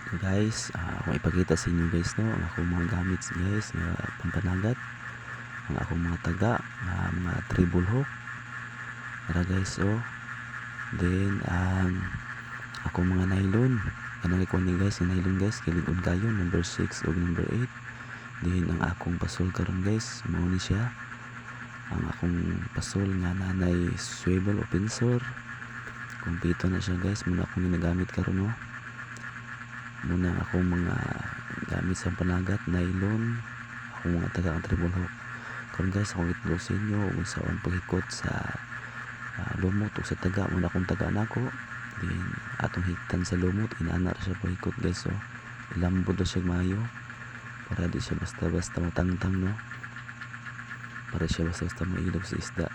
So guys, akong ipakita sa inyo guys no, ang akong mga gamit guys nga pampanagat, ang akong mga taga, mga treble hook. Tara guys oh. Then akong mga nylon. Kanang ikaw ni guys, ang nylon guys, kilig-on kayo number 6 o number 8. Then ang akong pasol karon guys, mao ni siya. Ang akong pasol nga nanay swivel o pinsor. Kumpleto na siya guys, muna akong ginagamit karon no. Muna akong mga gamit sa panagat, nylon, akong mga taga ang treble hook. Karon guys, akong itulog sa inyo kung saan paghikot sa lumot o sa taga. Muna akong taga nako, then atong hiktan sa lumot, inaana siya paghikot guys. So ilambod na siya mayo para di siya basta-basta matangtang no, para siya basta-basta mailog sa isda.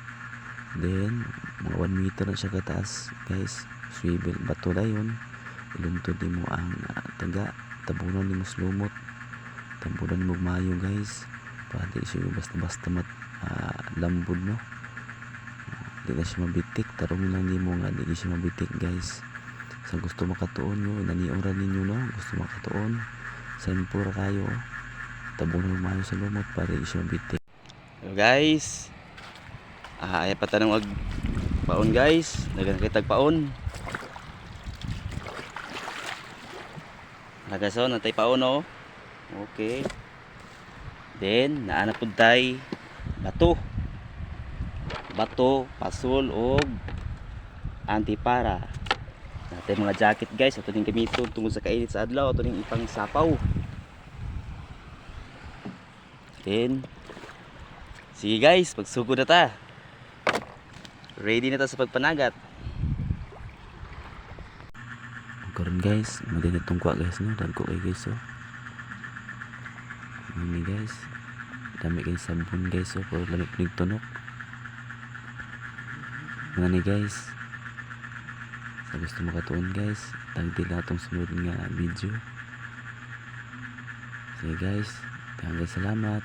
Then mga 1 meter na siya kataas guys, swivel bato dayon. Iluntod mo ang taga, tabunan mo slumot, tabunan mo mayo guys, para di siya basta-basta lambod no. Di na siya mabitik, tarong lang nimo nga di siya mabitik guys. Sa gusto makatuon nyo, naniora ninyo no, gusto makatuon sempura kayo, tabunan mo mayo sa lumot para di siya mabitik. So guys, ay patanong paon guys, nagkakitag paon. Nagaso natay paon oh. Okay. Then naana pud tay bato. Bato, pasol og antipara. Natay mga jacket guys, ato ning gamiton tungod sa kainit sa adlaw, ato ning ipang sapaw. Then sige guys, pagsugod na ta. Ready na ta sa pagpanagat. Karon guys, madali tungkwa guys no, dagko kay guys oh. Ini guys, dami kay sabon guys oh, pero lamig nig tunok. Ngani guys, sa gusto makatuon guys, tagdi lang itong sunod nga video. Sige guys, salamat.